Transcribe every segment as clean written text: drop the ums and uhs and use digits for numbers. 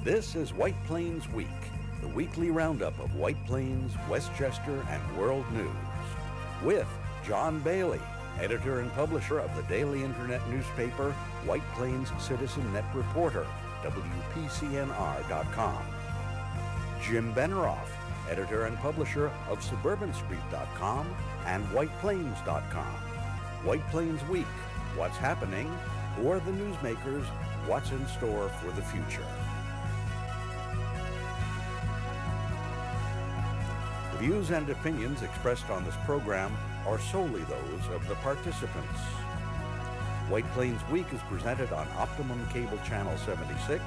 This is White Plains Week, the weekly roundup of White Plains, Westchester, and world news. With John Bailey, editor and publisher of the daily internet newspaper White Plains Citizen Net Reporter, WPCNR.com. Jim Beneroff, editor and publisher of SuburbanStreet.com and WhitePlains.com. White Plains Week, what's happening? Who are the newsmakers? What's in store for the future? The views and opinions expressed on this program are solely those of the participants. White Plains Week is presented on Optimum Cable Channel 76,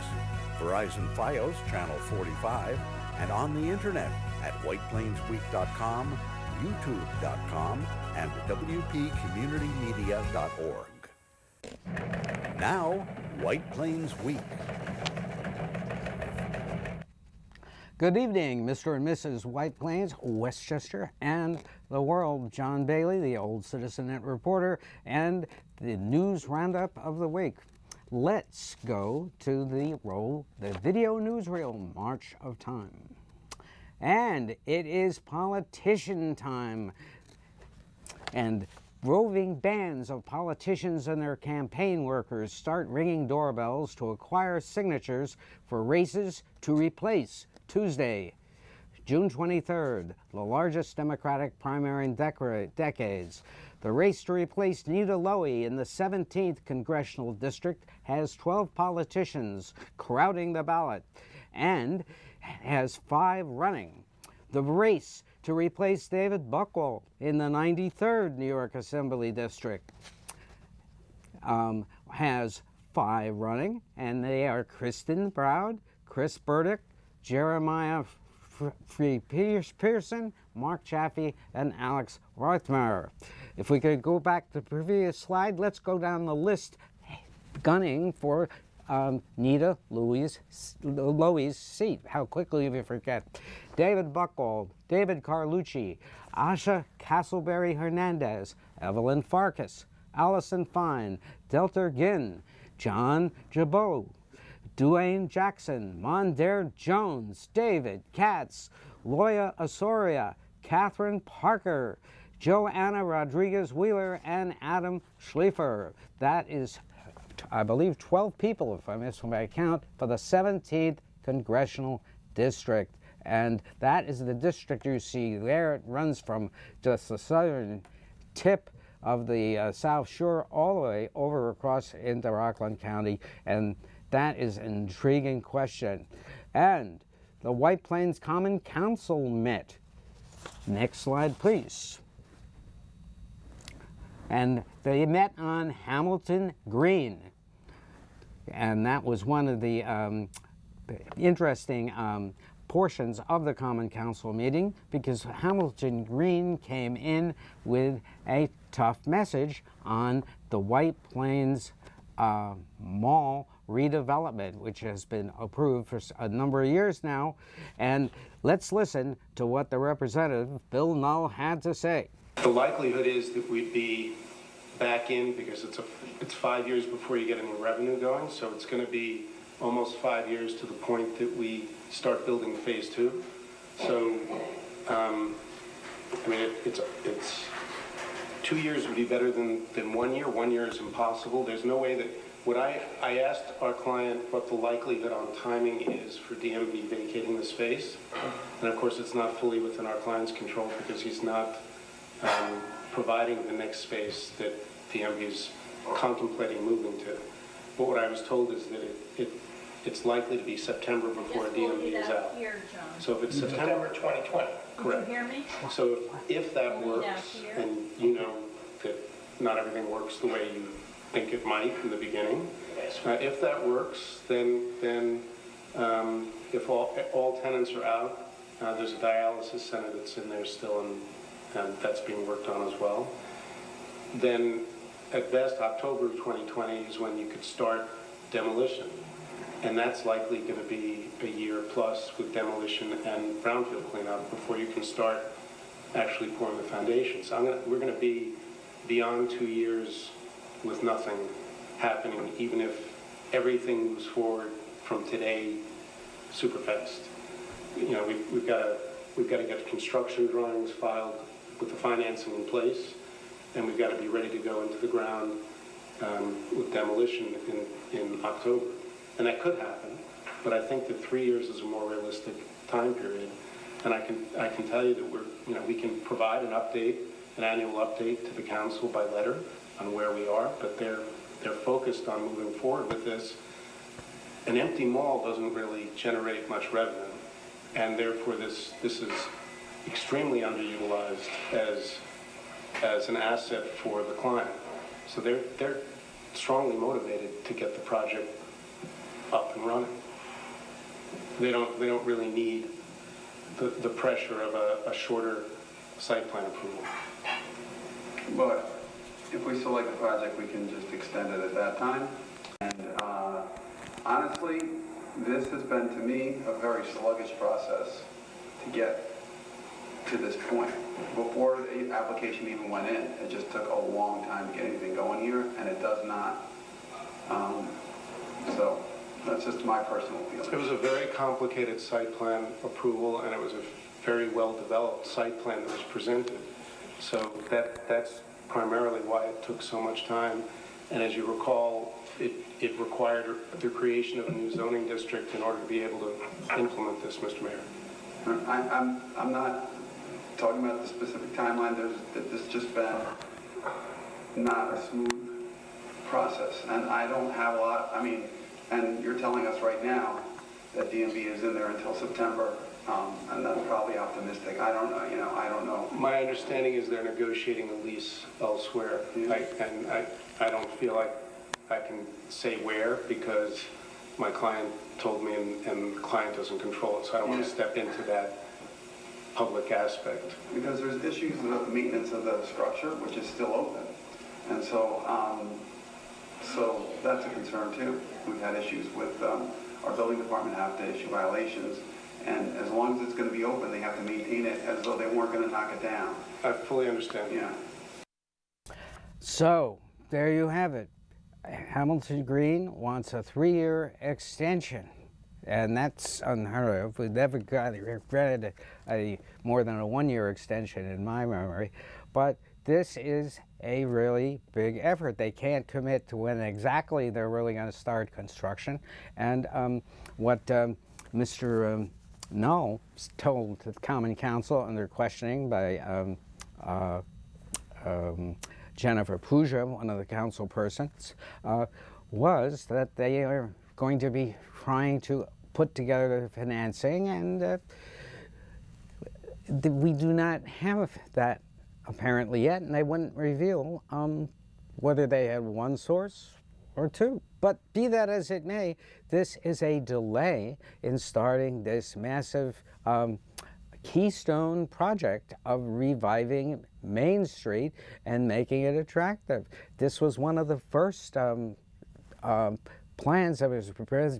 Verizon Fios Channel 45, and on the internet at whiteplainsweek.com, youtube.com, and wpcommunitymedia.org. Now, White Plains Week. Good evening, Mr. and Mrs. White Plains, Westchester, and the world. John Bailey, the old Citizen reporter, and the news roundup of the week. Let's go to the video newsreel, March of Time. And it is politician time. And roving bands of politicians and their campaign workers start ringing doorbells to acquire signatures for races to replace Tuesday, June 23rd, the largest Democratic primary in decades. The race to replace Nita Lowey in the 17th Congressional District has 12 politicians crowding the ballot and has 5 running. The race to replace David Buchwald in the 93rd New York Assembly District has 5 running, and they are Kristen Brown, Chris Burdick, Jeremiah Pearson, Mark Chaffee, and Alex Rothmeier. If we could go back to the previous slide, let's go down the list gunning for Nita Lowey's seat. How quickly we forget. David Buchwald, David Carlucci, Asha Castleberry Hernandez, Evelyn Farkas, Allison Fine, Delta Ginn, John Jabot, Duane Jackson, Mondaire Jones, David Katz, Loya Osoria, Catherine Parker, Joanna Rodriguez Wheeler, and Adam Schleifer. That is, I believe, 12 people, if I miss my count, for the 17th Congressional District. And that is the district you see there. It runs from just the southern tip of the South Shore all the way over across into Rockland County. And that is an intriguing question. And the White Plains Common Council met. Next slide, please. And they met on Hamilton Green. And that was one of the interesting portions of the Common Council meeting, because Hamilton Green came in with a tough message on the White Plains Mall redevelopment, which has been approved for a number of years now. And let's listen to what the representative, Bill Null, had to say. The likelihood is that we'd be back in, because it's 5 years before you get any revenue going, so it's going to be almost 5 years to the point that we start building phase 2. So, I mean, it's 2 years would be better than 1 year. 1 year is impossible. There's no way that. I asked our client what the likelihood on timing is for DMV vacating the space, and of course it's not fully within our client's control because he's not providing the next space that DMV is contemplating moving to. But what I was told is that it's likely to be September before DMV is out. Here, John. So if it's September 2020. correct. Can you hear me? So if that works, and you know that not everything works the way you think it might in the beginning. If that works, then if all tenants are out, there's a dialysis center that's in there still, and that's being worked on as well. Then at best, October of 2020 is when you could start demolition. And that's likely going to be a year plus with demolition and brownfield cleanup before you can start actually pouring the foundations. We're going to be beyond 2 years with nothing happening, even if everything moves forward from today super fast. You know, we've got to get construction drawings filed with the financing in place, and we've got to be ready to go into the ground with demolition in October. And that could happen, but I think that 3 years is a more realistic time period. And I can tell you that we can provide an annual update to the council by letter on where we are, but they're focused on moving forward with this. An empty mall doesn't really generate much revenue, and therefore this is extremely underutilized as an asset for the client. So they're strongly motivated to get the project up and running. They don't really need the pressure of a shorter site plan approval. But if we select the project, we can just extend it at that time. And honestly, this has been, to me, a very sluggish process to get to this point. Before the application even went in, it just took a long time to get anything going here, and it does not. So that's just my personal feeling. It was a very complicated site plan approval, and it was a very well-developed site plan that was presented. So that's primarily why it took so much time. And as you recall, it required the creation of a new zoning district in order to be able to implement this, Mr. Mayor. I'm not talking about the specific timeline. There's just been not a smooth process, and I don't have a lot. I mean, and you're telling us right now that DMV is in there until September, and that's probably optimistic. I don't know. You know, I don't know. My understanding is they're negotiating a lease elsewhere, Yeah. I don't feel like I can say where because my client told me, and the client doesn't control it, so I don't want to step into that public aspect. Because there's issues with the maintenance of the structure, which is still open, and so so that's a concern too. We've had issues with our building department have to issue violations, and as long as it's going to be open, they have to maintain it as though they weren't going to knock it down. I fully understand. Yeah. So there you have it. Hamilton Green wants a 3-year extension, and that's unheard of. We've never granted a more than a 1-year extension in my memory, but this is a really big effort. They can't commit to when exactly they're really going to start construction, and what Mr. Null told the Common Council under questioning by Jennifer Puja, one of the council persons, was that they are going to be trying to put together the financing, and we do not have that apparently yet, and they wouldn't reveal whether they had one source or two. But be that as it may, this is a delay in starting this massive keystone project of reviving Main Street and making it attractive. This was one of the first plans that was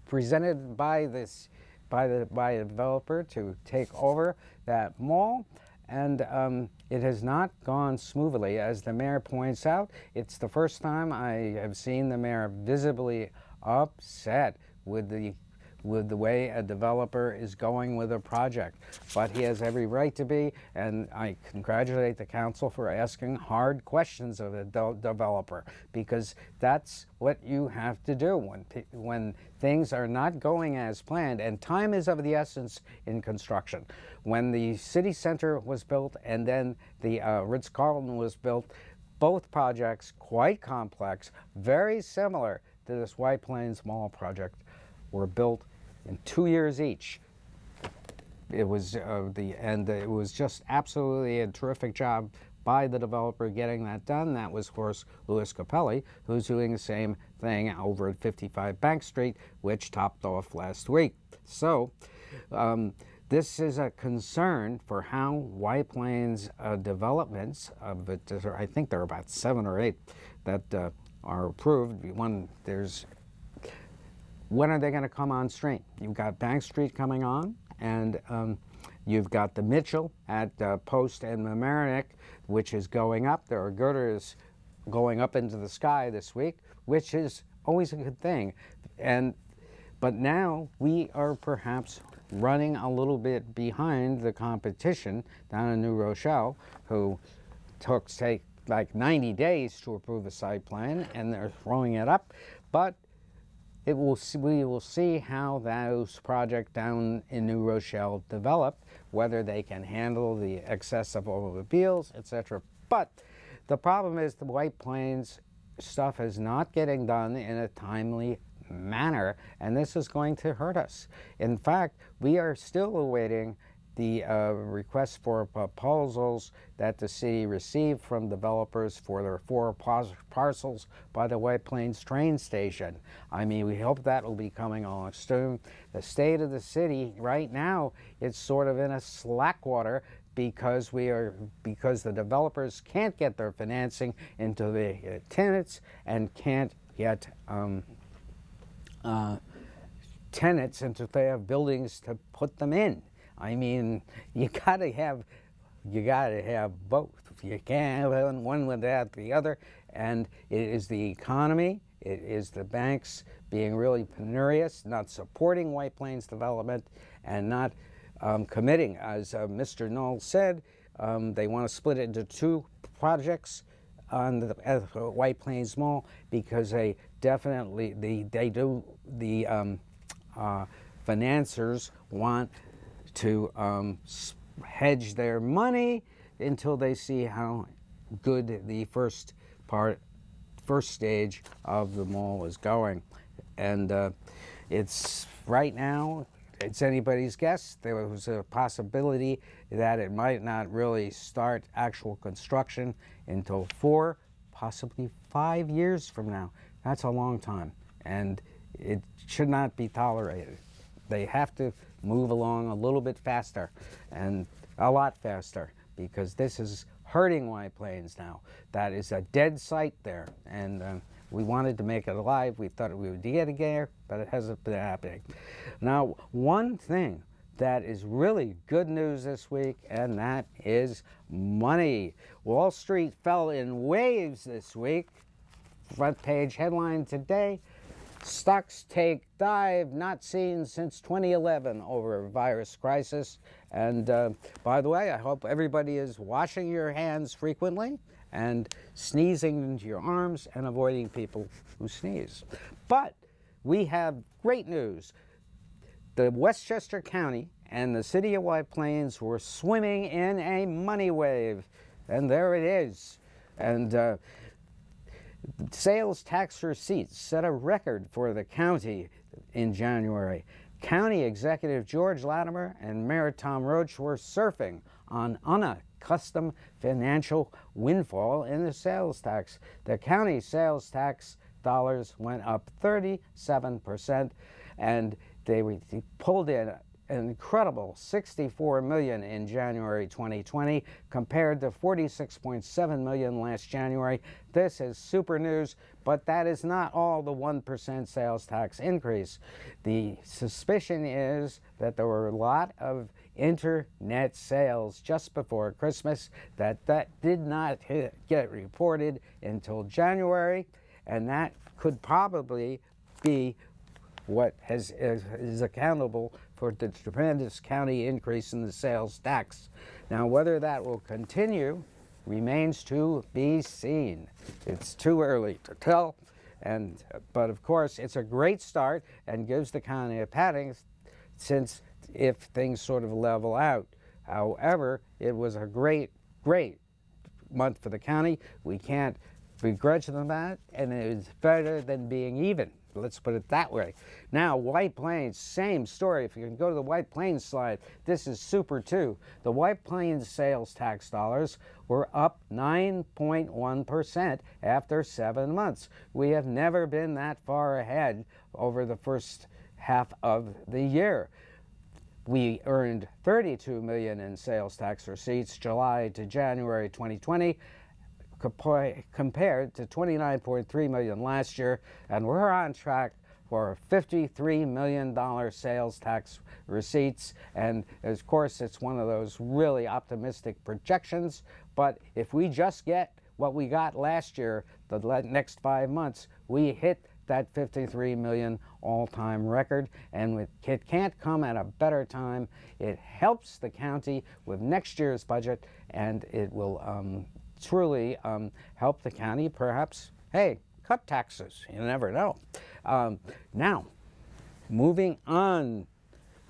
presented by a developer to take over that mall, and it has not gone smoothly. As the mayor points out, it's the first time I have seen the mayor visibly upset with the way a developer is going with a project. But he has every right to be, and I congratulate the council for asking hard questions of a developer, because that's what you have to do when things are not going as planned, and time is of the essence in construction. When the city center was built and then the Ritz-Carlton was built, both projects quite complex, very similar to this White Plains Mall project, were built in 2 years each. It was it was just absolutely a terrific job by the developer getting that done. That was, of course, Louis Capelli, who's doing the same thing over at 55 Bank Street, which topped off last week. So this is a concern for how White Plains developments, I think there are about 7 or 8 that are approved. When are they going to come on stream? You've got Bank Street coming on, and you've got the Mitchell at Post and Mamaroneck, which is going up. There are girders going up into the sky this week, which is always a good thing. But now we are perhaps running a little bit behind the competition down in New Rochelle, who take like 90 days to approve a site plan, and they're throwing it up. But we will see how those projects down in New Rochelle develop, whether they can handle the excess of automobiles, etc. But the problem is the White Plains stuff is not getting done in a timely manner, and this is going to hurt us. In fact, we are still awaiting the request for proposals that the city received from developers for their 4 parcels by the White Plains train station. I mean, we hope that will be coming along soon. The state of the city right now, it's sort of in a slackwater because the developers can't get their financing into the tenants and can't get tenants until they have buildings to put them in. I mean, you gotta have both. You can't have one without the other. And it is the economy, it is the banks being really penurious, not supporting White Plains development, and not committing. As Mr. Knoll said, they want to split it into 2 projects on the White Plains Mall because they definitely the financiers want to hedge their money until they see how good the first stage of the mall is going. And it's right now, it's anybody's guess. There was a possibility that it might not really start actual construction until 4, possibly 5 years from now. That's a long time, and it should not be tolerated. They have to move along a little bit faster, and a lot faster, because this is hurting White Plains now. That is a dead site there, and we wanted to make it alive. We thought we would get it there, but it hasn't been happening. Now, one thing that is really good news this week, and that is money. Wall Street fell in waves this week. Front page headline today: stocks take dive not seen since 2011 over virus crisis. And by the way, I hope everybody is washing your hands frequently and sneezing into your arms and avoiding people who sneeze. But we have great news. The Westchester County and the city of White Plains were swimming in a money wave, and there it is. And sales tax receipts set a record for the county in January. County Executive George Latimer and Mayor Tom Roach were surfing on unaccustomed financial windfall in the sales tax. The county sales tax dollars went up 37%, and they pulled in an incredible $64 million in January 2020 compared to $46.7 million last January. This is super news, but that is not all the 1% sales tax increase. The suspicion is that there were a lot of internet sales just before Christmas that did not get reported until January, and that could probably be what is accountable for the tremendous county increase in the sales tax. Now, whether that will continue remains to be seen. It's too early to tell, but of course, it's a great start and gives the county a padding since if things sort of level out. However, it was a great month for the county. We can't begrudge them that, and it is better than being even. Let's put it that way. Now, White Plains, same story. If you can go to the White Plains slide, this is super too. The White Plains sales tax dollars were up 9.1% after 7 months. We have never been that far ahead over the first half of the year. We earned $32 million in sales tax receipts July to January 2020, compared to $29.3 million last year, and we're on track for $53 million sales tax receipts. And of course, it's one of those really optimistic projections, but if we just get what we got last year, the next 5 months, we hit that 53 million all-time record, and it can't come at a better time. It helps the county with next year's budget, and it will truly help the county, perhaps, hey, cut taxes. You never know. Now, moving on,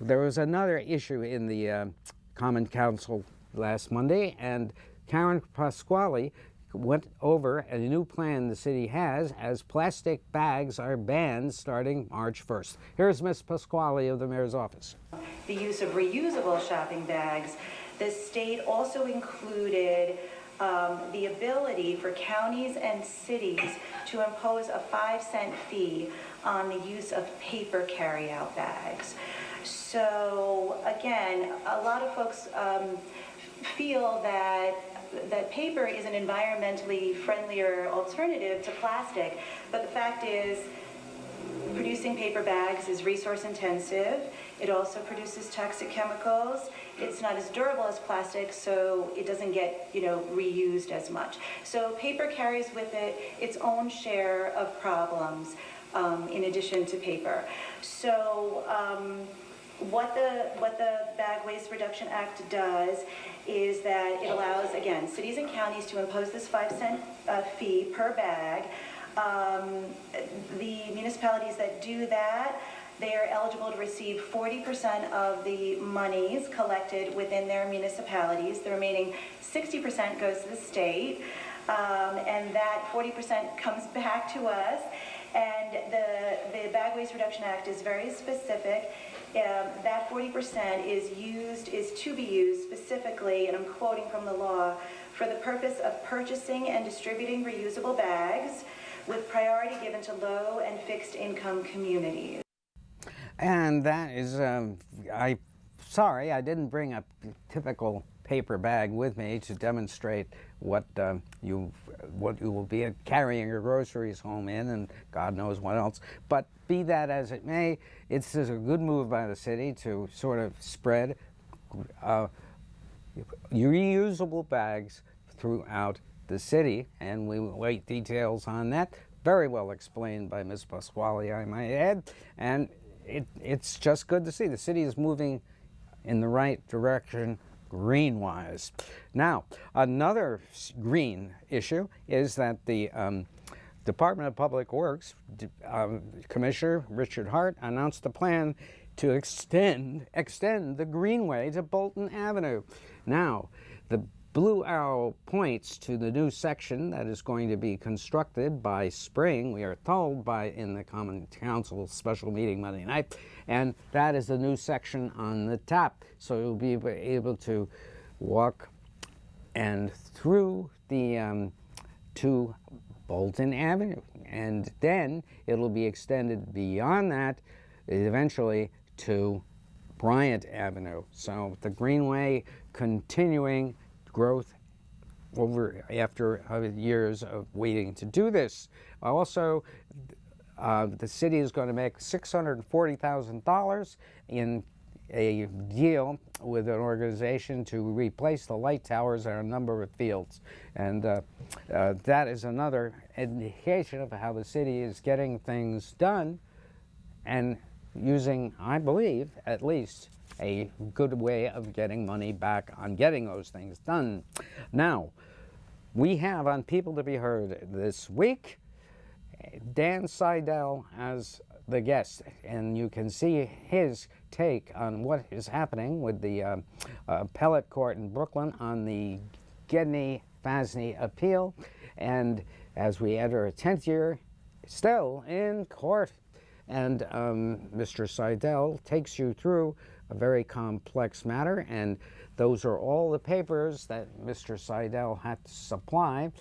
there was another issue in the Common Council last Monday, and Karen Pasquale went over a new plan the city has as plastic bags are banned starting March 1st. Here's Ms. Pasquale of the Mayor's office. The use of reusable shopping bags. The state also included the ability for counties and cities to impose a 5-cent fee on the use of paper carry-out bags. So again, a lot of folks feel that paper is an environmentally friendlier alternative to plastic, but the fact is producing paper bags is resource intensive. It also produces toxic chemicals. It's not as durable as plastic, so it doesn't get, reused as much. So paper carries with it its own share of problems in addition to paper. So what the Bag Waste Reduction Act does is that it allows, again, cities and counties to impose this 5-cent fee per bag. The municipalities that do that, they are eligible to receive 40% of the monies collected within their municipalities. The remaining 60% goes to the state, and that 40% comes back to us. And the Bag Waste Reduction Act is very specific. That 40% is to be used specifically, and I'm quoting from the law, for the purpose of purchasing and distributing reusable bags with priority given to low and fixed income communities. And that is, sorry, I didn't bring a typical paper bag with me to demonstrate what you will be carrying your groceries home in, and God knows what else. But be that as it may, it's a good move by the city to sort of spread reusable bags throughout the city, and we await details on that. Very well explained by Ms. Pasquale, I might add, and it's just good to see the city is moving in the right direction green-wise. Now, another green issue is that the Department of Public Works Commissioner Richard Hart announced a plan to extend the Greenway to Bolton Avenue. Now, the blue arrow points to the new section that is going to be constructed by spring, we are told, in the Common Council special meeting Monday night, and that is the new section on the top. So you'll be able to walk and through the to Bolton Avenue, and then it'll be extended beyond that eventually to Bryant Avenue. So the Greenway continuing growth after years of waiting to do this. Also, the city is going to make $640,000 in a deal with an organization to replace the light towers at a number of fields. And that is another indication of how the city is getting things done and using, I believe, at least a good way of getting money back on getting those things done. Now, we have on People to be Heard this week Dan Seidel as the guest, and you can see his take on what is happening with the appellate court in Brooklyn on the Gedney-Fasny appeal, and as we enter a 10th year, still in court. And Mr. Seidel takes you through a very complex matter, and those are all the papers that Mr. Seidel had to supply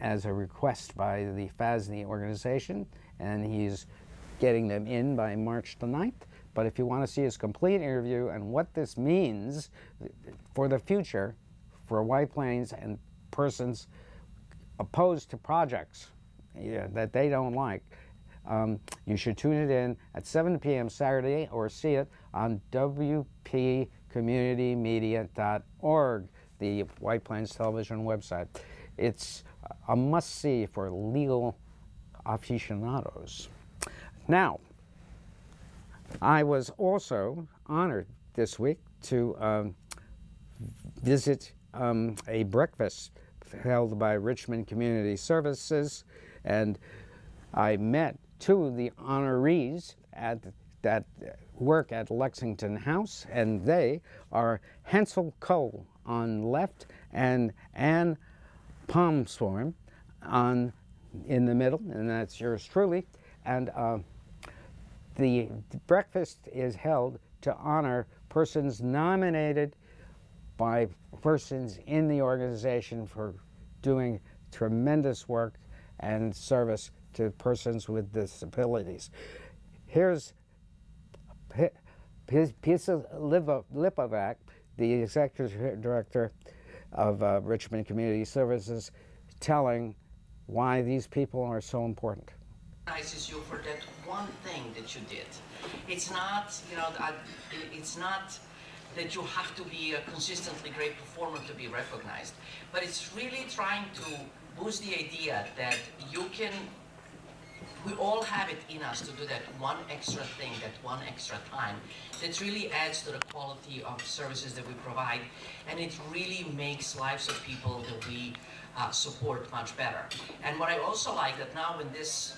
as a request by the Fasny organization, and he's getting them in by March the 9th. But if you want to see his complete interview and what this means for the future for White Plains and persons opposed to projects that they don't like, you should tune it in at 7 p.m. Saturday or see it on WPCommunitymedia.org, the White Plains Television website. It's a must-see for legal aficionados. Now, I was also honored this week to visit a breakfast held by Richmond Community Services, and I met two of the honorees that work at Lexington House, and they are Hensel Cole on left and Ann Palmsworm in the middle, and that's yours truly. And the breakfast is held to honor persons nominated by persons in the organization for doing tremendous work and service to persons with disabilities. Here's Pisa Lipovac, the executive director of Richmond Community Services, telling why these people are so important. Recognizes you for that one thing that you did. It's not, it's not that you have to be a consistently great performer to be recognized, but it's really trying to boost the idea that you can, we all have it in us to do that one extra thing, that one extra time, that really adds to the quality of services that we provide, and it really makes lives of people that we support much better. And what I also like that now when this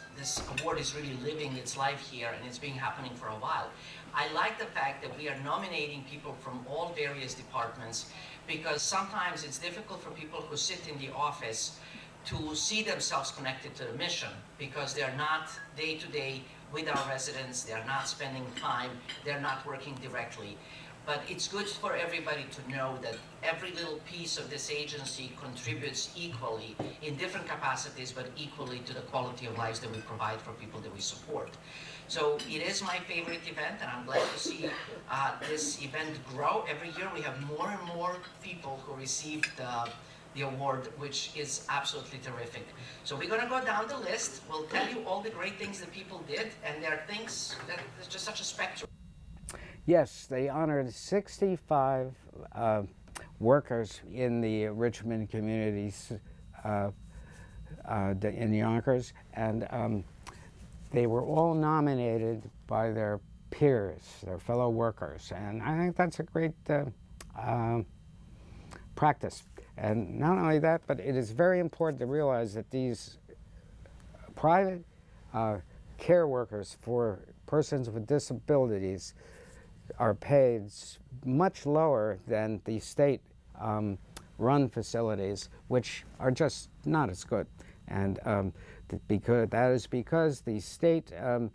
award is really living its life here and it's been happening for a while, I like the fact that we are nominating people from all various departments, because sometimes it's difficult for people who sit in the office to see themselves connected to the mission, because they're not day to day with our residents, they're not spending time, they're not working directly. But it's good for everybody to know that every little piece of this agency contributes equally in different capacities, but equally to the quality of lives that we provide for people that we support. So it is my favorite event, and I'm glad to see this event grow. Every year we have more and more people who receive the award, which is absolutely terrific. So we're gonna go down the list. We'll tell you all the great things that people did, and there are things that there's just such a spectrum. Yes, they honored 65 workers in the Richmond communities in Yonkers, and they were all nominated by their peers, their fellow workers, and I think that's a great practice. And not only that, but it is very important to realize that these private care workers for persons with disabilities are paid much lower than the state-run facilities, which are just not as good. And that is because the state-run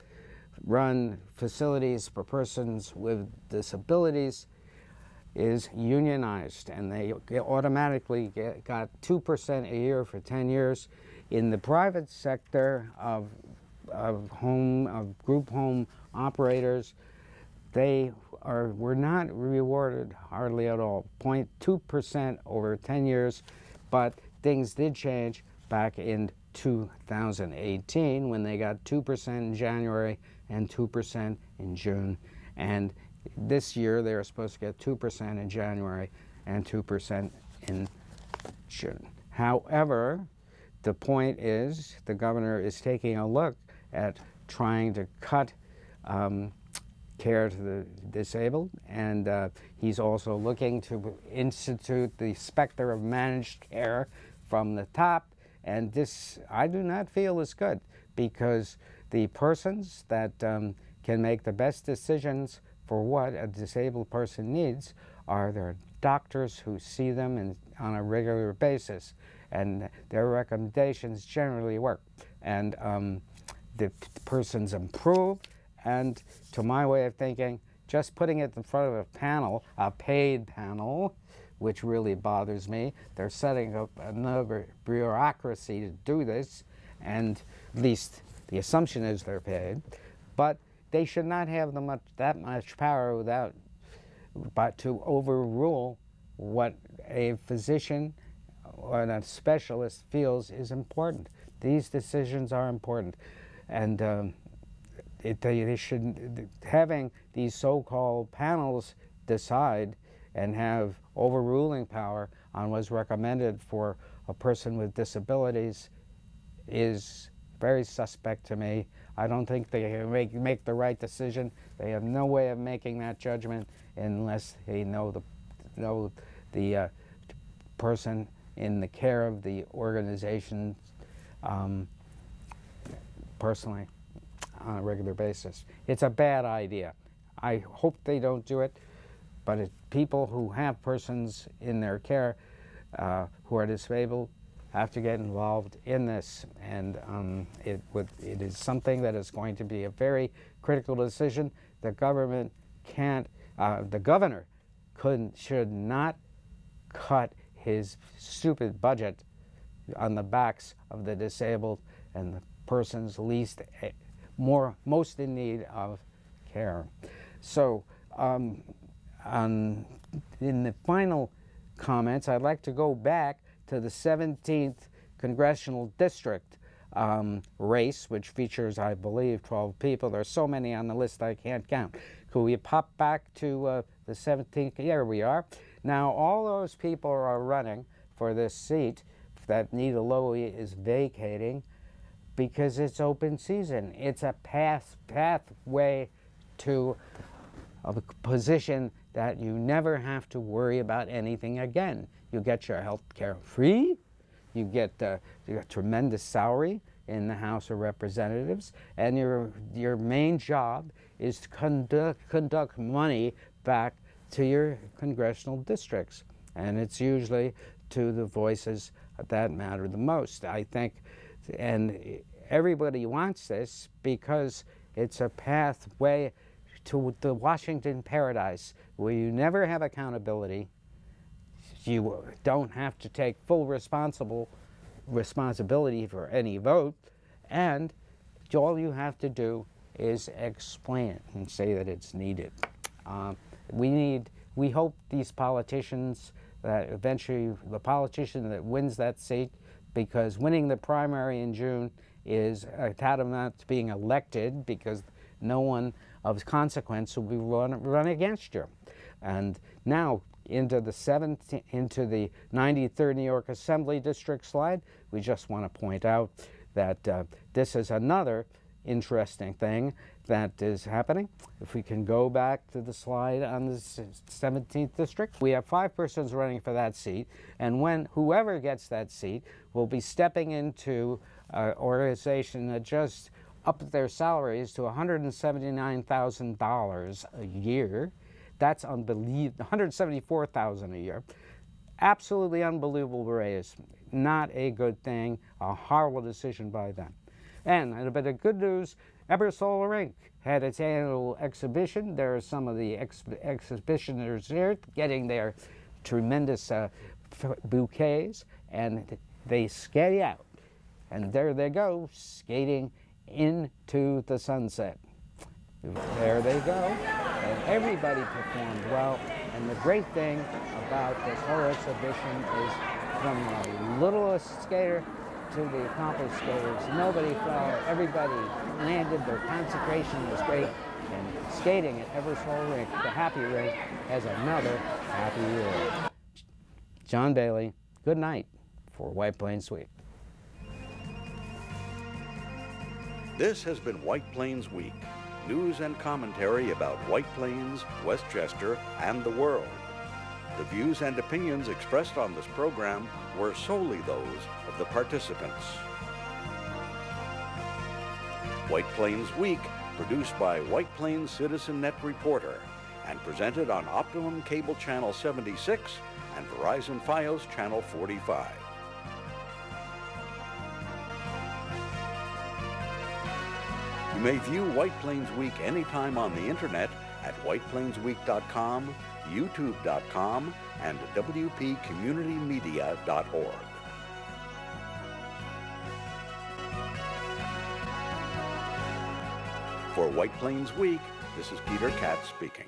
facilities for persons with disabilities is unionized, and they automatically got 2% a year for 10 years. In the private sector of group home operators, they were not rewarded hardly at all, 0.2% over 10 years, but things did change back in 2018 when they got 2% in January and 2% in June. And this year they're supposed to get 2% in January and 2% in June. However, the point is the governor is taking a look at trying to cut care to the disabled, and he's also looking to institute the specter of managed care from the top, and this I do not feel is good, because the persons that can make the best decisions for what a disabled person needs are their doctors who see them on a regular basis, and their recommendations generally work, and the persons improve. And to my way of thinking, just putting it in front of a panel, a paid panel, which really bothers me. They're setting up another bureaucracy to do this, and at least the assumption is they're paid. But they should not have that much power to overrule what a physician or a specialist feels is important. These decisions are important, and they should, having these so-called panels decide and have overruling power on what's recommended for a person with disabilities is very suspect to me. I don't think they can make the right decision. They have no way of making that judgment unless they know the person in the care of the organization personally on a regular basis. It's a bad idea. I hope they don't do it, but people who have persons in their care who are disabled have to get involved in this, and it is something that is going to be a very critical decision. The government can't, the governor should not cut his stupid budget on the backs of the disabled and the persons most in need of care. So in the final comments, I'd like to go back to the 17th Congressional District race, which features, I believe, 12 people. There's so many on the list I can't count. Could we pop back to the 17th? Here we are. Now, all those people are running for this seat that Nita Lowey is vacating because it's open season. It's a pathway to a position that you never have to worry about anything again. You get your health care free, you get a tremendous salary in the House of Representatives, and your main job is to conduct money back to your congressional districts. And it's usually to the voices that matter the most, I think. And everybody wants this because it's a pathway to the Washington paradise where you never have accountability, you don't have to take full responsibility for any vote, and all you have to do is explain it and say that it's needed. We hope these politicians, that eventually the politician that wins that seat, because winning the primary in June is tantamount to being elected, because no one of consequence will be run against you. And now into the 93rd New York Assembly District slide, we just want to point out that this is another interesting thing that is happening. If we can go back to the slide on the 17th district, we have 5 persons running for that seat, and whoever gets that seat will be stepping into an organization that just upped their salaries to $179,000 a year. That's unbelievable. $174,000 a year. Absolutely unbelievable raise. Not a good thing. A horrible decision by them. And a bit of good news, Ebersol Rink had its annual exhibition. There are some of the exhibitioners here getting their tremendous bouquets, and they skate out. And there they go, skating into the sunset. There they go, and everybody performed well. And the great thing about this whole exhibition is, from the littlest skater to the accomplished skaters, nobody fell, everybody landed, their concentration was great, and skating at Ebersol Rink, the Happy Rink, has another happy year. John Bailey, good night for White Plains Week. This has been White Plains Week, news and commentary about White Plains, Westchester, and the world. The views and opinions expressed on this program were solely those of the participants. White Plains Week, produced by White Plains Citizen Net Reporter, and presented on Optimum Cable Channel 76 and Verizon Fios Channel 45. You may view White Plains Week anytime on the internet at whiteplainsweek.com, youtube.com, and wpcommunitymedia.org. For White Plains Week, this is Peter Katz speaking.